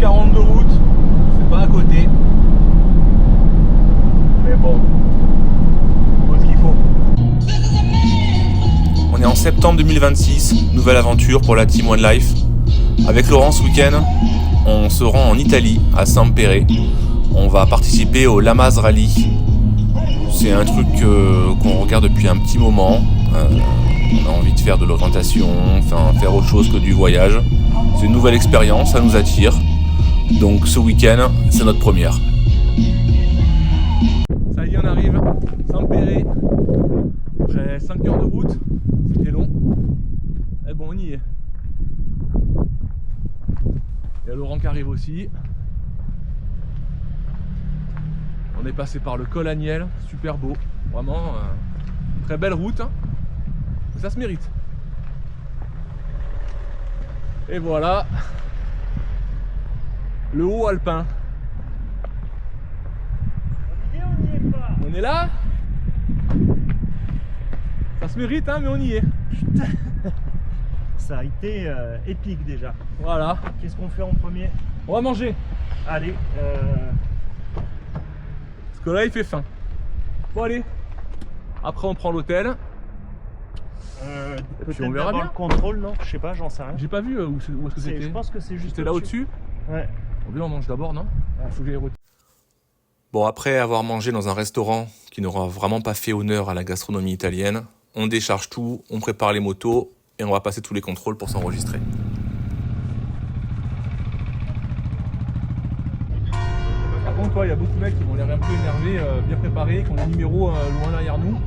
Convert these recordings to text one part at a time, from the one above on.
1h40 de route, c'est pas à côté. Mais bon, faut ce qu'il faut. On est en septembre 2026, nouvelle aventure pour la Team One Life. Avec Laurent ce week-end, on se rend en Italie, à Sampere. On va participer au Lamaze Rally. C'est un truc qu'on regarde depuis un petit moment. On a envie de faire de l'orientation, enfin faire autre chose que du voyage. C'est une nouvelle expérience, ça nous attire. Donc ce week-end, c'est notre première. Ça y est, on arrive. Sampere. Après 5 heures de route, c'était long. Et bon, on y est. Il y a Laurent qui arrive aussi. On est passé par le col Agnel, super beau. Vraiment, très belle route. Hein. Ça se mérite. Et voilà le haut alpin. On est là. Ça se mérite hein, mais on y est. Putain. Ça a été épique déjà. Voilà. Qu'est-ce qu'on fait en premier? On va manger. Allez. Parce que là il fait faim. Bon allez. Après on prend l'hôtel. Peut-être on verra bien. le contrôle, non? Je sais pas, j'en sais rien. J'ai pas vu où est-ce que c'était. Je pense que c'est juste. C'était là au-dessus. Ouais. On mange d'abord, non? Faut que j'aille. Bon, après avoir mangé dans un restaurant qui n'aura vraiment pas fait honneur à la gastronomie italienne, on décharge tout, on prépare les motos et on va passer tous les contrôles pour s'enregistrer. Par contre, il y a beaucoup de mecs qui vont l'air un peu énervés, bien préparés, qui ont les numéros loin derrière nous.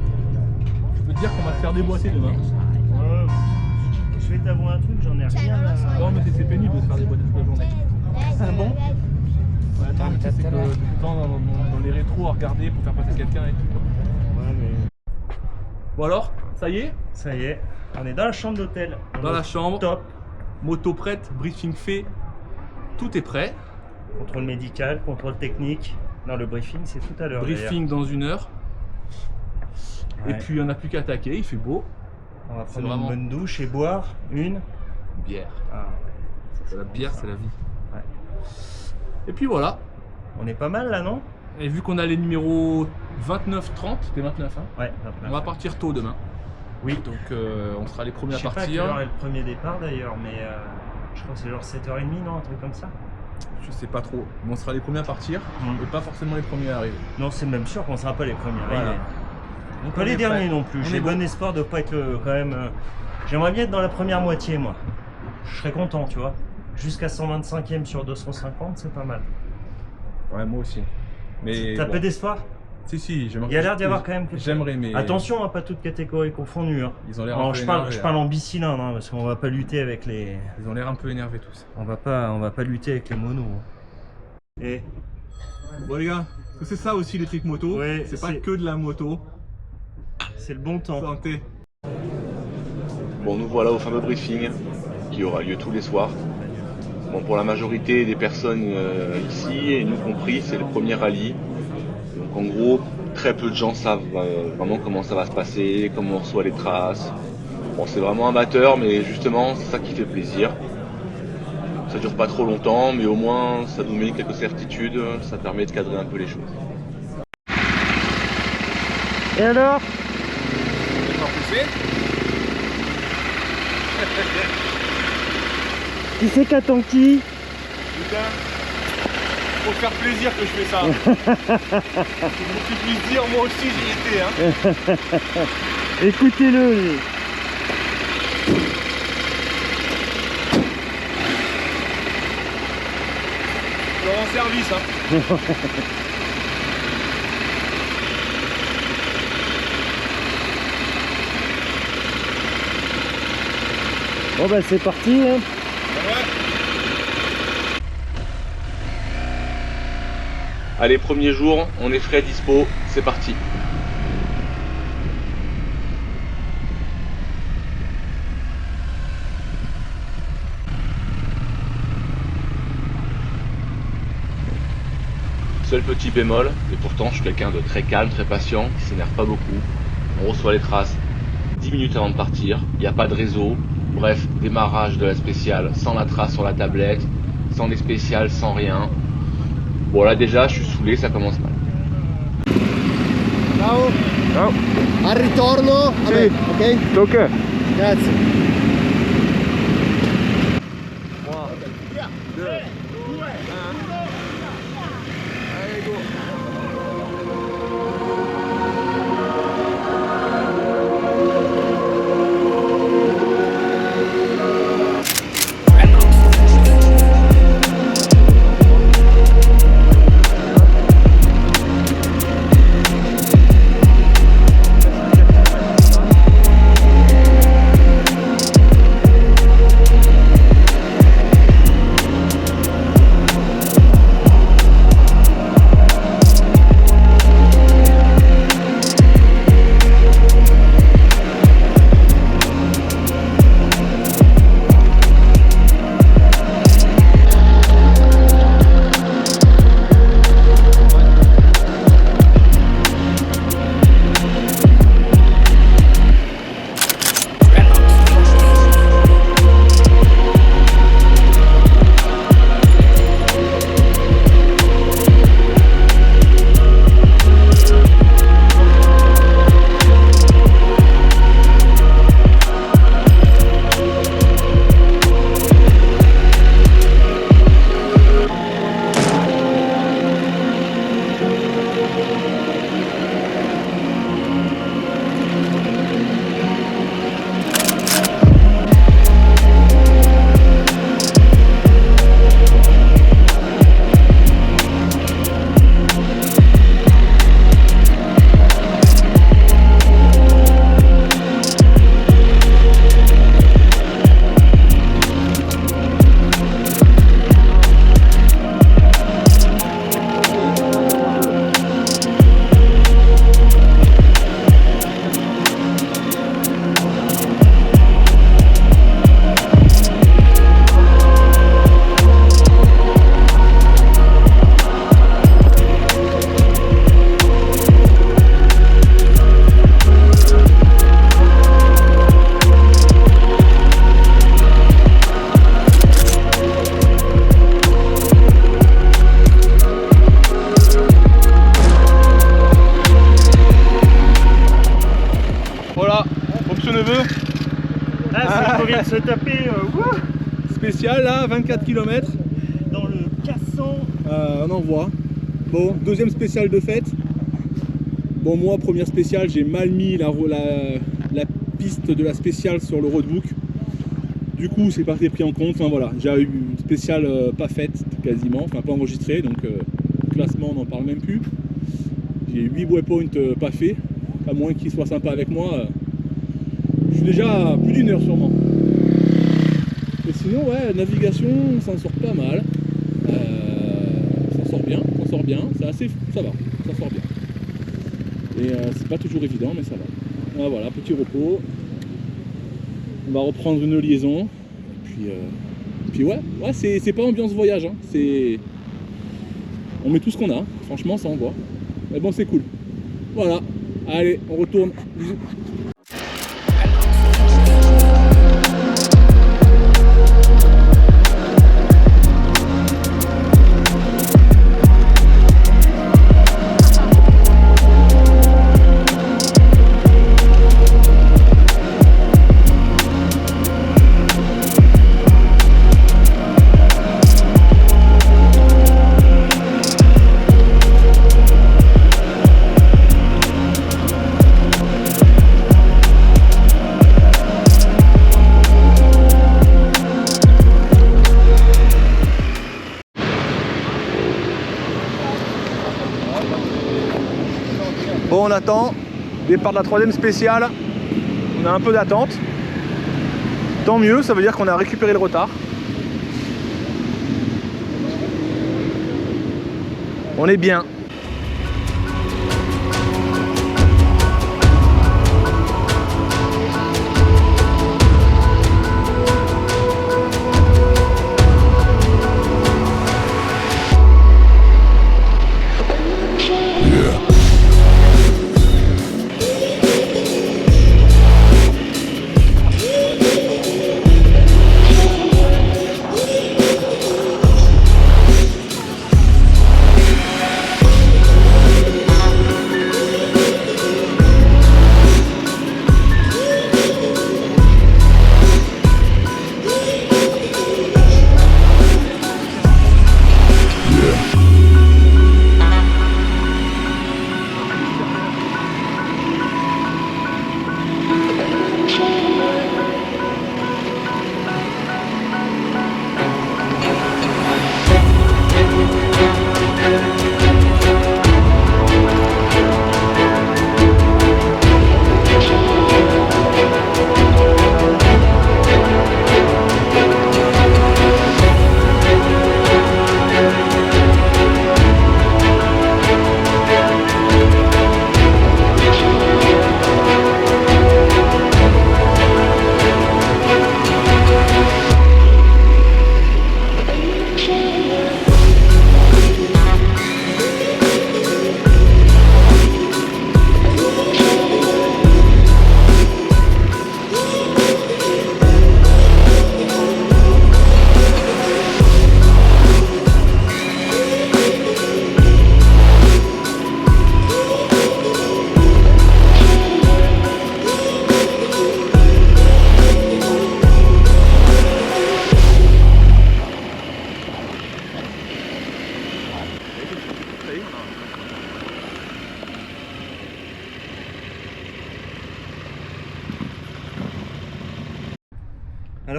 Je peux te dire qu'on va se faire déboîter demain. Ouais, je vais t'avouer un truc, j'en ai rien à... Non, mais c'est pénible de se faire déboîter toute la journée. Ah bon? Ouais, attends, mais tu sais, c'est que tout le temps dans les rétros à regarder pour faire passer quelqu'un et tout. Quoi. Ouais, mais... Bon alors, ça y est? Ça y est, on est dans la chambre d'hôtel. Dans la chambre. Top. Moto prête, briefing fait. Tout est prêt. Contrôle médical, contrôle technique. Non, le briefing, c'est tout à l'heure. Briefing dans 1 heure. Ouais. Et puis on n'a plus qu'à attaquer, il fait beau. On va C'est prendre vraiment- une bonne douche et boire une Bière. Ah, La bière, c'est la vie. ouais. Et puis voilà. On est pas mal là, non? Et vu qu'on a les numéros 29-30, c'était 29, hein, Ouais, on va partir tôt demain. Oui. Donc on sera les premiers Je sais à pas à quelle partir. heure est le premier départ d'ailleurs, mais je crois que c'est genre 7h30, non? Un truc comme ça? Je sais pas trop. Mais on sera les premiers à partir Mm. et pas forcément les premiers à arriver. Non, c'est même sûr qu'on sera pas les premiers Voilà. arrivés. Donc, Pas on les est derniers prêts. non plus. On J'ai est bon bon. espoir de pas être quand même. J'aimerais bien être dans la première moitié, moi. Je serais content, tu vois. Jusqu'à 125e sur 250, c'est pas mal. Ouais, moi aussi. Mais T'as bon. peu d'espoir? Si, j'aimerais. Il y a l'air d'y avoir quand même. J'aimerais, mais Attention, hein, pas toutes catégories confondues. Hein. ils ont l'air Alors, un peu je énervés. parle en bicylindre, hein, parce qu'on va pas lutter avec les. Ils ont l'air un peu énervés tous. On va pas lutter avec les monos. Hein. Et Bon les gars, parce que c'est ça aussi les trucs moto. Ouais, c'est pas c'est- que de la moto. c'est le bon temps. Santé. Bon, nous voilà au fameux briefing qui aura lieu tous les soirs. Bon, pour la majorité des personnes ici, et nous compris, c'est le premier rallye. Donc en gros, très peu de gens savent vraiment comment ça va se passer, comment on reçoit les traces. Bon, c'est vraiment amateur, mais justement, c'est ça qui fait plaisir. Ça dure pas trop longtemps, mais au moins, ça nous met quelques certitudes, ça permet de cadrer un peu les choses. Et alors? Pas poussé. Qui c'est qu'attend qui? Putain, faut faire plaisir que je fais ça. Pour que tu puisses dire, moi aussi j'y étais. Hein. Écoutez-le. lui. Je leur rends service. Hein. Bon bah c'est parti. Hein. Allez, premier jour, on est frais, dispo, c'est parti. Seul petit bémol, et pourtant je suis quelqu'un de très calme, très patient, qui s'énerve pas beaucoup. On reçoit les traces 10 minutes avant de partir, il n'y a pas de réseau. Bref, démarrage de la spéciale sans la trace sur la tablette, sans les spéciales, sans rien. Bon là déjà je suis saoulé, ça commence mal. Ciao. Ciao. Al ritorno. Vabbè, ok? Ok. Grazie. 3, 2, 1. Allez, go. Voilà, mon petit neveu, Ah, c'est qu'on vient de se taper spécial là, 24 km, dans le cassant. on en voit. Bon, deuxième spécial de fête. Bon, moi, première spéciale, j'ai mal mis la piste de la spéciale sur le roadbook. Du coup, c'est pas été pris en compte. Enfin voilà, j'ai eu une spéciale pas faite quasiment, enfin pas enregistrée, donc classement, on n'en parle même plus. J'ai 8 waypoints pas faits, à moins qu'ils soient sympas avec moi. Je suis déjà à plus d'une heure sûrement. Et sinon, ouais, navigation, on s'en sort pas mal. On s'en sort bien, c'est assez, ça va, on s'en sort bien. Et c'est pas toujours évident, mais ça va. Voilà, petit repos. On va reprendre une liaison. Puis ouais, c'est pas ambiance voyage, hein. On met tout ce qu'on a, franchement ça envoie. Mais bon, c'est cool. Voilà, allez, on retourne. Bisous. Bon, on attend, départ de la troisième spéciale, on a un peu d'attente, tant mieux, ça veut dire qu'on a récupéré le retard. On est bien.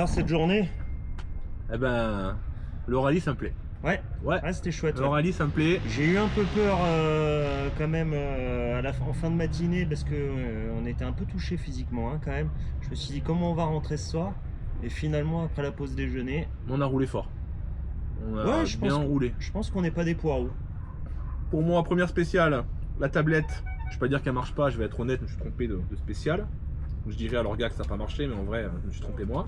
Alors cette journée? Eh ben, le rallye ça me plaît. Ouais, Ouais, c'était chouette. le Ouais. rallye ça me plaît. J'ai eu un peu peur quand même en fin de matinée parce que on était un peu touché physiquement hein, quand même. Je me suis dit comment on va rentrer ce soir et finalement après la pause déjeuner, On a roulé fort. On a ouais, je bien pense roulé. je pense qu'on n'est pas des poireaux. Pour moi, première spéciale, la tablette. Je vais pas dire qu'elle marche pas, je vais être honnête, je me suis trompé de spéciale. Je dirais à leur gars que ça n'a pas marché, mais en vrai, je me suis trompé moi.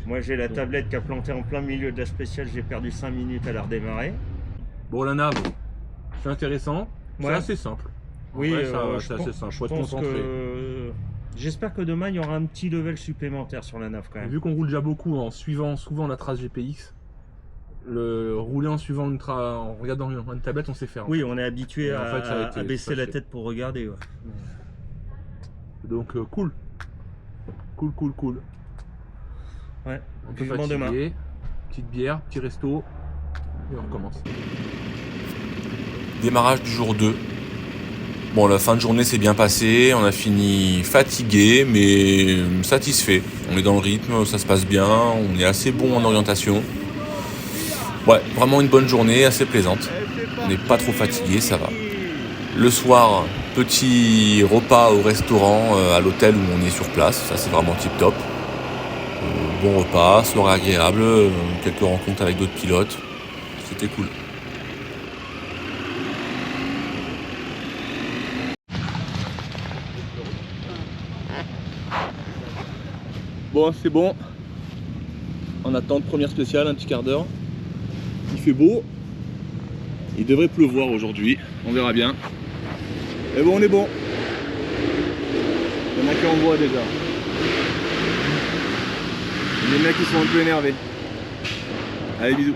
Moi j'ai la Donc. tablette qui a planté en plein milieu de la spéciale, j'ai perdu 5 minutes à la redémarrer. Bon, la nave, c'est intéressant. C'est Ouais. assez simple. En Oui, vrai, je c'est assez pense- simple. je Faut être pense concentré. que j'espère que demain il y aura un petit level supplémentaire sur la nav quand même. Vu qu'on roule déjà beaucoup en suivant souvent la trace GPX, le rouler en suivant en regardant une tablette, on sait faire. Oui, on est habitué Et en fait, ça a à été baisser la fâché. tête pour regarder. Ouais. Donc cool. Cool. Ouais. Un peu Vivement demain. fatigué. Petite bière, petit resto. Et on recommence. Démarrage du jour 2. Bon, la fin de journée s'est bien passée, on a fini fatigué mais satisfait. On est dans le rythme, ça se passe bien, on est assez bon en orientation. Ouais, vraiment une bonne journée, assez plaisante. On n'est pas trop fatigué, ça va. Le soir, petit repas au restaurant à l'hôtel où on est sur place, ça c'est vraiment tip top. Bon repas, soirée agréable, quelques rencontres avec d'autres pilotes, c'était cool. Bon, c'est bon. On attend de première spéciale, un petit quart d'heure. Il fait beau. Il devrait pleuvoir aujourd'hui. On verra bien. Et bon, on est bon. Il y en a qui en voient déjà. Les mecs qui sont un peu énervés. Allez, bisous.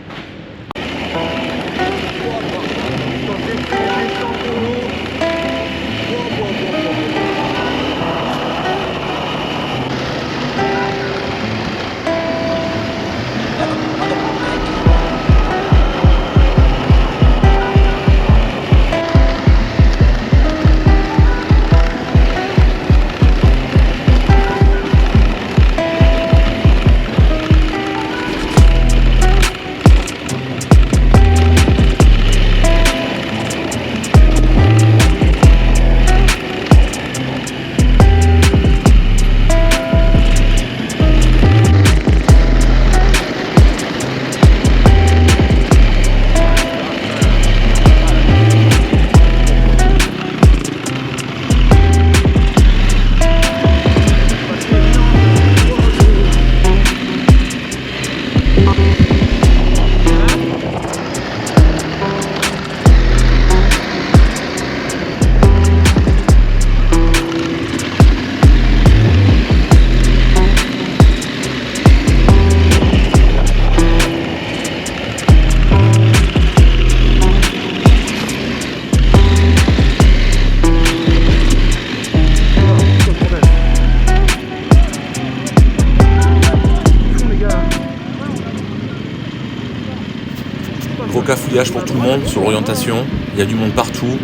Gros cafouillage pour tout le monde sur l'orientation, il y a du monde partout,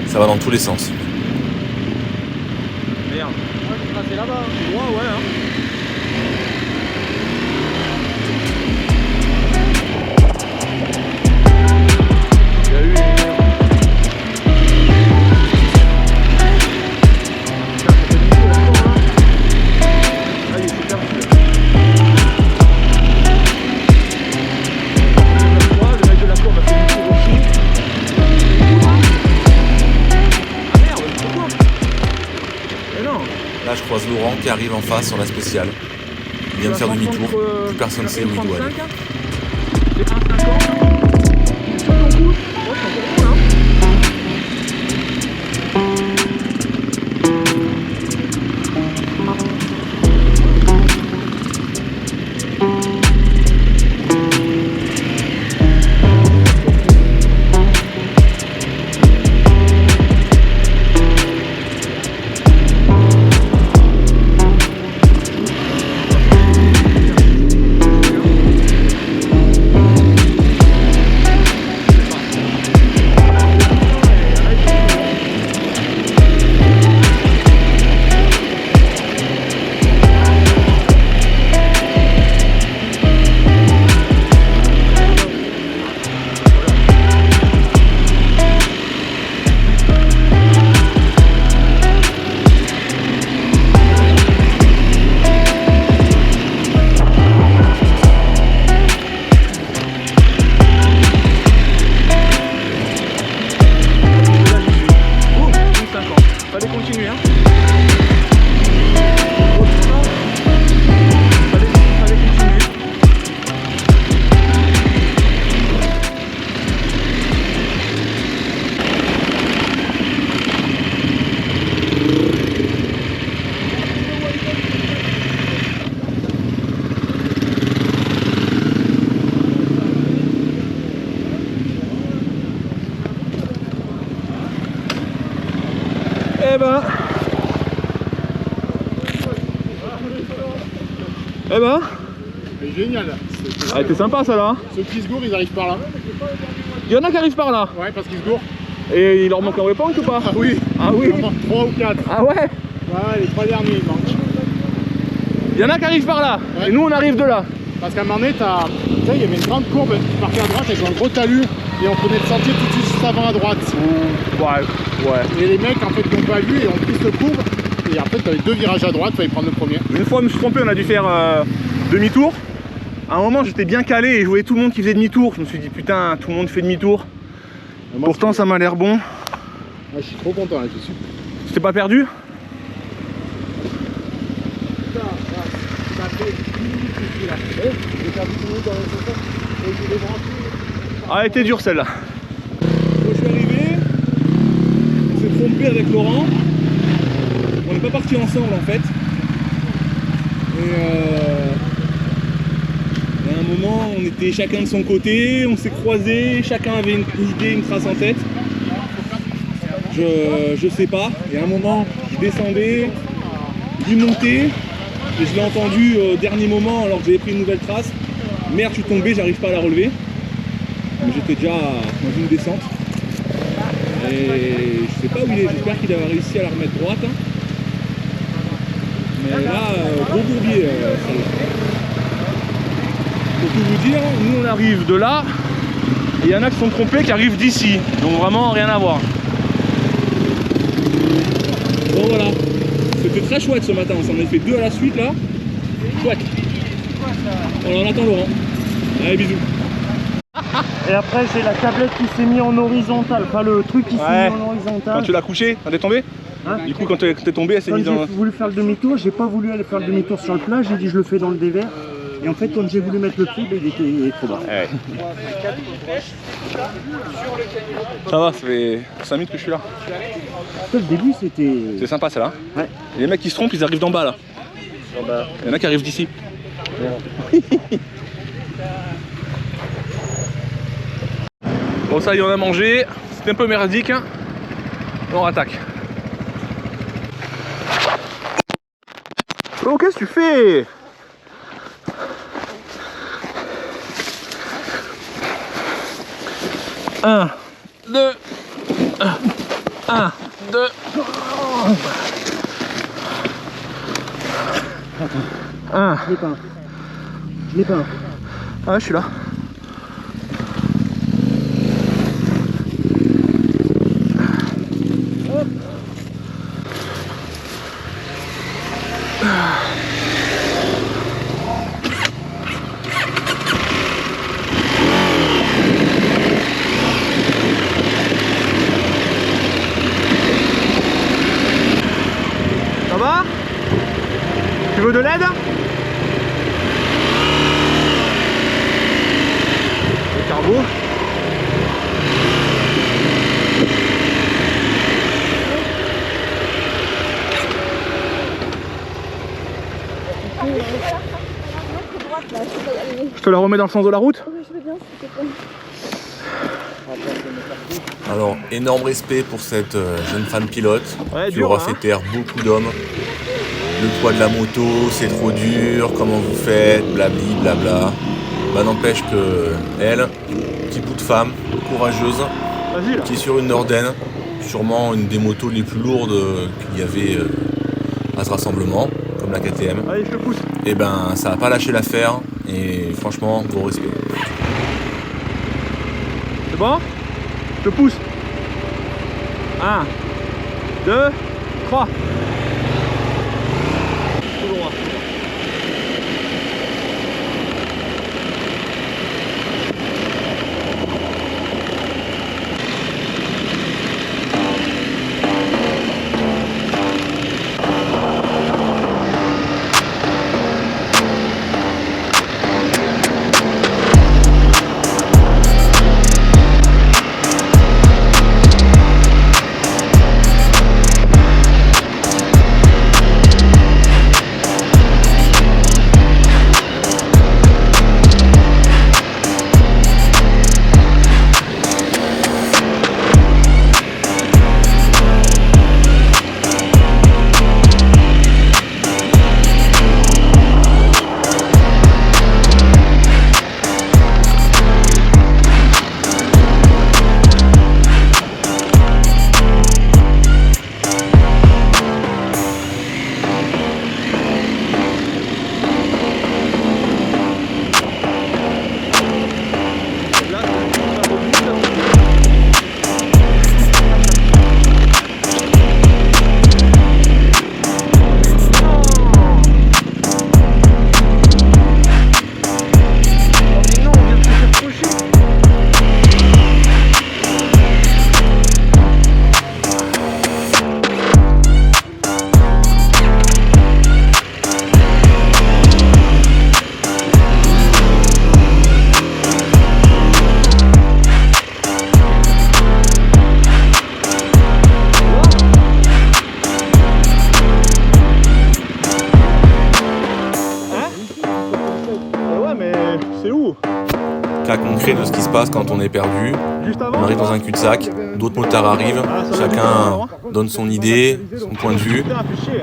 ça va dans tous les sens. Merde. C'est là-bas. Ouais, hein. Il y a eu Là je croise Laurent qui arrive en face sur la spéciale. Il vient de faire demi-tour, plus personne ne sait où il doit aller. C'est 1,50. Sur ton pouce. Ouais, c'est encore cool, hein. Eh ben, C'est génial. ah, c'était sympa ça là. Ceux qui se gourent, ils arrivent par là. Il y en a qui arrivent par là. Ouais, parce qu'ils se gourent. Et il leur manque un waypoint ou pas? Ah oui. Ah oui. Il en manque 3 ou 4. Ah ouais. Ouais, les 3 derniers, il manque. Il y en a qui arrivent par là. Ouais. Et nous on arrive de là. Parce qu'à un moment donné, tu sais, il y avait une grande courbe qui partait à droite avec un gros talus. Et on prenait le sentier tout de suite juste avant à droite. Ouais. Et les mecs, en fait, n'ont pas vu et ont pris cette courbe. Et après, tu avais 2 virages à droite, il fallait prendre le premier. Une fois je me suis trompé, on a dû faire demi-tour. À un moment j'étais bien calé et je voyais tout le monde qui faisait demi-tour. Je me suis dit putain, tout le monde fait demi-tour. Pourtant ça m'a l'air bon. Ouais, je suis trop content là, je suis. Tu t'es pas perdu? Ah, elle était dure celle-là. Quand je suis arrivé, on s'est trompé avec Laurent. On n'est pas partis ensemble en fait. Et à un moment, on était chacun de son côté, on s'est croisés, chacun avait une idée, une trace en tête. Je sais pas. Et à un moment, je descendais, lui montait, et je l'ai entendu au dernier moment alors que j'avais pris une nouvelle trace. Merde, je suis tombé, j'arrive pas à la relever. Mais j'étais déjà dans une descente. Et je sais pas où il est, j'espère qu'il a réussi à la remettre droite. Hein. Mais là, gros bourbier, celle-là. Pour tout vous dire, nous on arrive de là, et il y en a qui sont trompés qui arrivent d'ici. Donc vraiment rien à voir. Bon voilà, c'était très chouette ce matin, on s'en est fait 2 à la suite là. Chouette. Voilà, on attend Laurent. Allez, bisous. Et après, j'ai la tablette qui s'est mise en horizontal, pas le truc qui s'est mis en horizontal. Quand tu l'as couché, quand t'es tombé Hein? Du coup, quand t'es tombé, elle s'est Quand mise j'ai en... voulu faire le demi-tour, j'ai pas voulu aller faire le demi-tour sur le plat, j'ai dit je le fais dans le dévers. Et en fait, quand j'ai voulu mettre le pied, il était trop bas. Ouais. Ça va, ça fait 5 minutes que je suis là. Le début, c'était... C'est sympa celle-là. Ouais. Et les mecs qui se trompent, ils arrivent d'en bas là. Il y en a qui arrivent d'ici. Bon ça y est, on a mangé. C'était un peu merdique. Hein. On attaque. Oh, qu'est-ce que tu fais? Un, deux, un, deux. Un. Je l'ai pas. Je l'ai pas. Ah, je suis là. Ça va? Tu veux de l'aide? Le carbo. Je te la remets dans le sens de la route? Alors, énorme respect pour cette jeune femme pilote Ouais, qui dur, aura hein. fait taire beaucoup d'hommes. Le poids de la moto, c'est trop dur, comment vous faites, blabli, blabla. Bah n'empêche que elle, petit bout de femme, courageuse, Vas-y là. qui est sur une Norden, sûrement une des motos les plus lourdes qu'il y avait à ce rassemblement, comme la KTM. Allez, je te pousse. Et ben ça va pas lâcher l'affaire et franchement, gros respect. C'est bon? Je te pousse. 1, 2, 3. Tout droit. c'est où? Cas concret de ce qui se passe quand on est perdu. Juste avant? On arrive dans un cul-de-sac, d'autres motards arrivent, chacun donne son idée, son point de vue.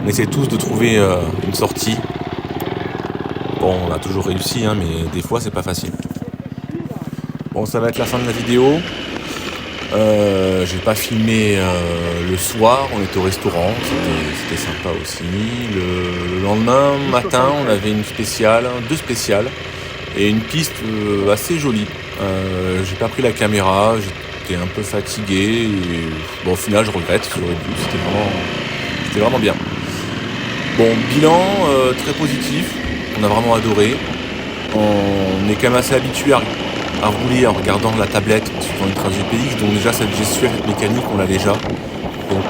On essaie tous de trouver une sortie. Bon, on a toujours réussi, hein, mais des fois c'est pas facile. Bon, ça va être la fin de la vidéo. J'ai pas filmé le soir, on était au restaurant, c'était sympa aussi. Le lendemain matin, on avait une spéciale, 2 spéciales, et une piste assez jolie. J'ai pas pris la caméra, j'étais un peu fatigué, et bon, au final je regrette, j'aurais dû, c'était vraiment bien. Bon, bilan très positif, on a vraiment adoré. On est quand même assez habitué à rouler en regardant la tablette, en suivant une trace GPX, donc déjà cette gestuelle mécanique on l'a déjà. Donc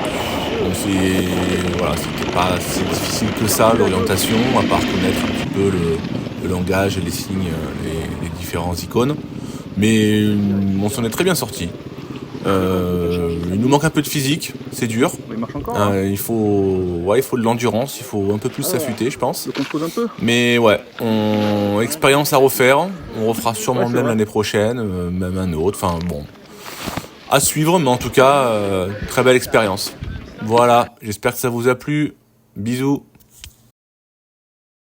voilà, c'était pas si difficile que ça l'orientation, à part connaître un petit peu le langage et les signes, les différents icônes. Mais on s'en est très bien sorti. Il nous manque un peu de physique, c'est dur. Il marche encore, hein. Il faut de l'endurance, il faut un peu plus s'affûter, je pense. Le contrôle un peu. Mais ouais, expérience à refaire. On refera sûrement c'est même vrai. l'année prochaine, même un autre. Enfin bon, à suivre, mais en tout cas, très belle expérience. Voilà, j'espère que ça vous a plu. Bisous.